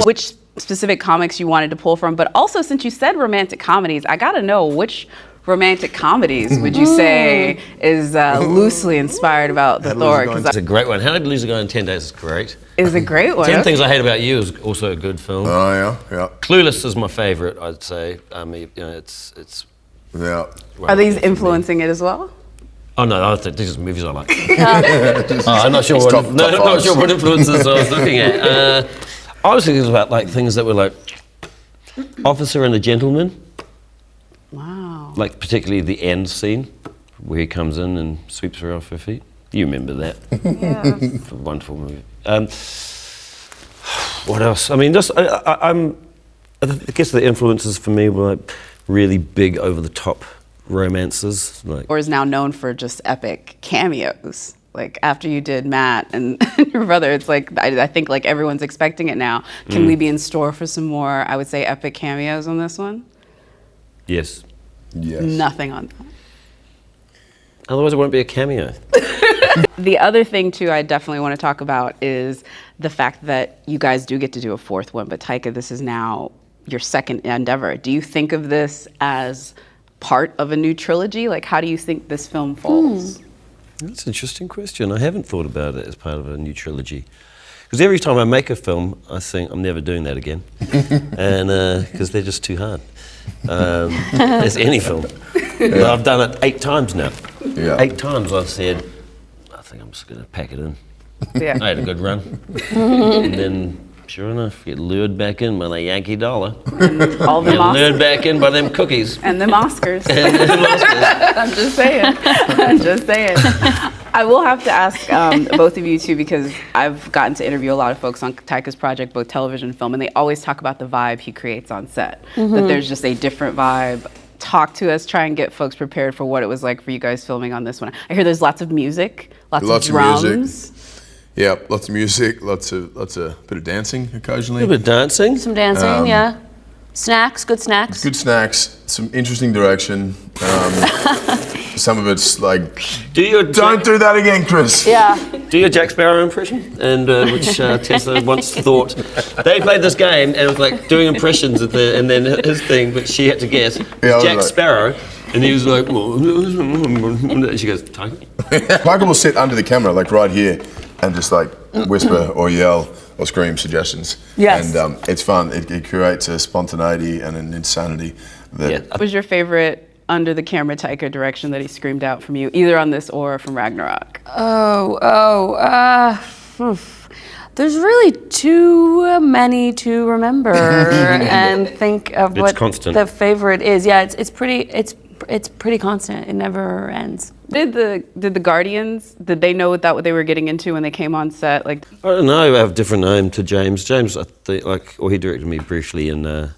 Which specific comics you wanted to pull from, but also since you said romantic comedies, I gotta know which romantic comedies would you say is loosely inspired about the Thor? It's a great one. How Did Lose a Guy in 10 Days is great. Is a great one. 10 Things I Hate About You is also a good film. Oh yeah. Clueless is my favorite, I'd say. I mean, you know, it's. Yeah. Are these influencing it as well? Oh no, I think these are movies I like. I'm not sure what. I'm not sure what influences I was looking at. I was thinking about like things that were like Officer and a Gentleman. Wow. Like particularly the end scene where he comes in and sweeps her off her feet. You remember that? Yeah. It's a wonderful movie. What else? I mean, just I guess the influences for me were like really big, over the top romances. Like, or is now known for just epic cameos. Like after you did Matt and your brother, it's like I think like everyone's expecting it now. Can we be in store for some more, I would say, epic cameos on this one? Yes. Yes. Nothing on that. Otherwise it won't be a cameo. The other thing too I definitely want to talk about is the fact that you guys do get to do a fourth one, but Taika, this is now your second endeavor. Do you think of this as part of a new trilogy? Like how do you think this film falls? That's an interesting question. I haven't thought about it as part of a new trilogy. Because every time I make a film, I think I'm never doing that again. And because they're just too hard. As any film. But I've done it 8 times now. Yeah. 8 times I've said, I think I'm just going to pack it in. Yeah. I had a good run. And then, sure enough, get lured back in by the Yankee dollar. And all the lured back in by them cookies. And them Oscars. And them Oscars. I'm just saying. I'm just saying. I will have to ask both of you too, because I've gotten to interview a lot of folks on Taika's project, both television and film, and they always talk about the vibe he creates on set. That there's just a different vibe. Talk to us, try and get folks prepared for what it was like for you guys filming on this one. I hear there's lots of music, lots of drums. Music. Yeah, lots of music, lots of bit of dancing occasionally. A bit of dancing. Some dancing, yeah. Snacks, good snacks. Good snacks, some interesting direction. Some of it's like, don't do that again, Chris. Yeah. Do your Jack Sparrow impression, and which Tessa once thought they played this game and it was like doing impressions of and then his thing, but she had to guess Jack Sparrow, and he was like, and she goes, Taika. Michael will sit under the camera, like right here, and just like whisper or yell or scream suggestions. Yes. And it's fun. It creates a spontaneity and an insanity that. What was your favorite under the camera Taika direction that he screamed out from you, either on this or from Ragnarok? There's really too many to remember and think of what the favorite is. Yeah, it's pretty constant. It never ends. Did the Guardians, did they know what they were getting into when they came on set? Like, I don't know. I have a different name to James. James, I think, he directed me briefly in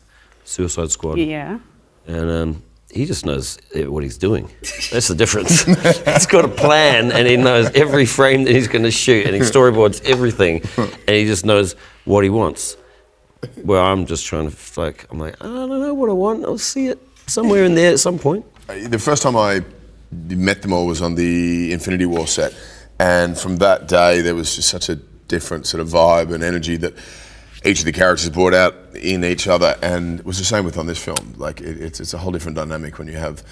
Suicide Squad. Yeah. And he just knows what he's doing. That's the difference. He's got a plan and he knows every frame that he's going to shoot and he storyboards everything and he just knows what he wants. Where I'm just trying to, I'm like, I don't know what I want. I'll see it somewhere in there at some point. The first time I met them all was on the Infinity War set, and from that day there was just such a different sort of vibe and energy that each of the characters brought out in each other, and it was the same with on this film. Like it's a whole different dynamic when you have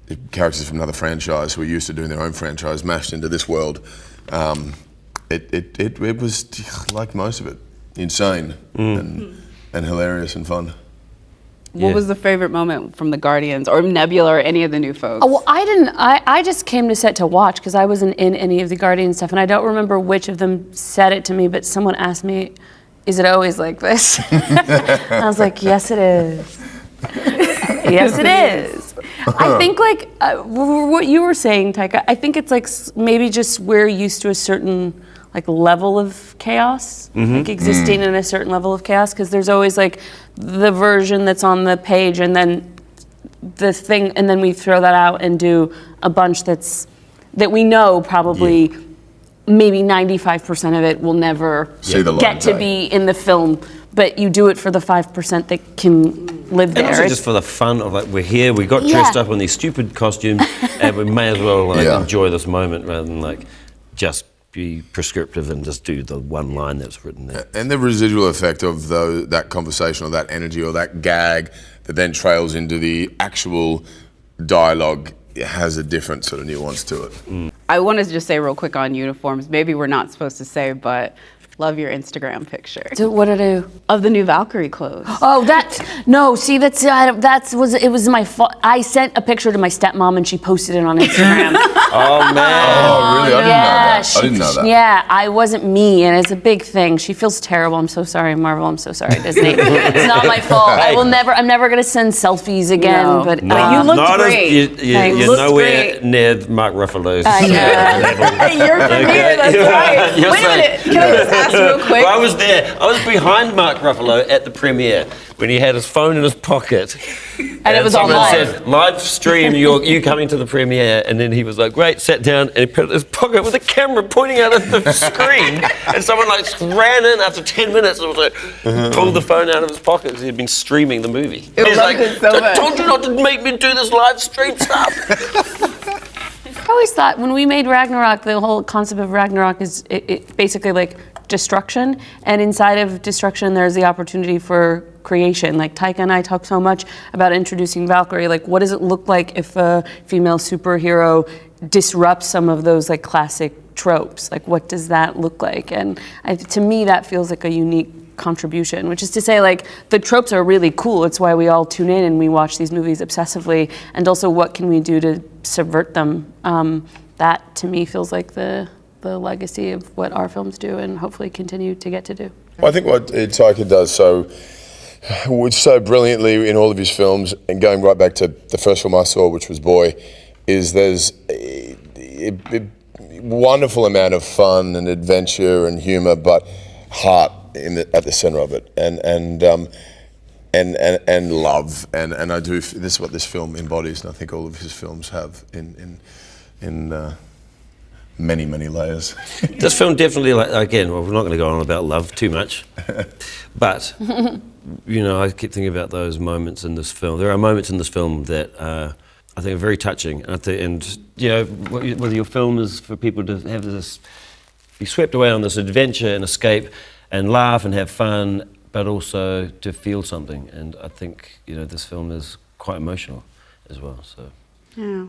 the characters from another franchise who are used to doing their own franchise mashed into this world. It was, like most of it, insane and hilarious and fun. What was the favorite moment from the Guardians or Nebula or any of the new folks? Oh, well, I just came to set to watch because I wasn't in any of the Guardian stuff, and I don't remember which of them said it to me, but someone asked me, is it always like this? I was like, yes, it is. Yes, it is. I think what you were saying, Taika, I think it's like maybe just we're used to a certain level of chaos, existing in a certain level of chaos, because there's always the version that's on the page and then the thing, and then we throw that out and do a bunch that we know probably maybe 95% of it will never get to be in the film, but you do it for the 5% that can live there. And also just for the fun of we're here, we got dressed up in these stupid costumes and we may as well enjoy this moment rather than just be prescriptive and just do the one line that's written there. And the residual effect of that conversation or that energy or that gag that then trails into the actual dialogue has a different sort of nuance to it. I wanted to just say real quick on uniforms, maybe we're not supposed to say, but love your Instagram picture. So what did I do? Of the new Valkyrie clothes. Oh, it was my fault. I sent a picture to my stepmom and she posted it on Instagram. Oh, man. Oh, really? I didn't know that. Yeah, I wasn't me, and it's a big thing. She feels terrible. I'm so sorry, Marvel. I'm so sorry, Disney. It's not my fault. I'm never gonna send selfies again. No. But No, you look great. You're nowhere near Mark Ruffalo's level. You're premiere, that's right. You're Wait a minute, can I just ask real quick? Well, I was there. I was behind Mark Ruffalo at the premiere when he had his phone in his pocket. And it was on someone live. said, live stream, you coming to the premiere. And then he was like, great, sat down and he put it in his pocket with a camera pointing out at the screen. And someone like ran in after 10 minutes and was like, pulled the phone out of his pocket because he'd been streaming the movie. He's like, I told you not to make me do this live stream stuff. I always thought when we made Ragnarok, the whole concept of Ragnarok is it basically like destruction, and inside of destruction there's the opportunity for creation. Like Taika and I talk so much about introducing Valkyrie, like what does it look like if a female superhero disrupts some of those like classic tropes? Like what does that look like? And to me that feels like a unique contribution, which is to say like the tropes are really cool. It's why we all tune in and we watch these movies obsessively, and also what can we do to subvert them. That to me feels like the legacy of what our films do and hopefully continue to get to do. Well, I think what Taika does so brilliantly in all of his films, and going right back to the first film I saw, which was Boy, is there's a wonderful amount of fun and adventure and humor, but heart at the center of it, and love, and I do. This is what this film embodies, and I think all of his films have in many layers. This film definitely, again, well, we're not going to go on about love too much, but you know, I keep thinking about those moments in this film. There are moments in this film that I think are very touching, and you know, whether your film is for people to have this, be swept away on this adventure and escape, and laugh and have fun, but also to feel something. And I think, you know, this film is quite emotional as well. So. Yeah.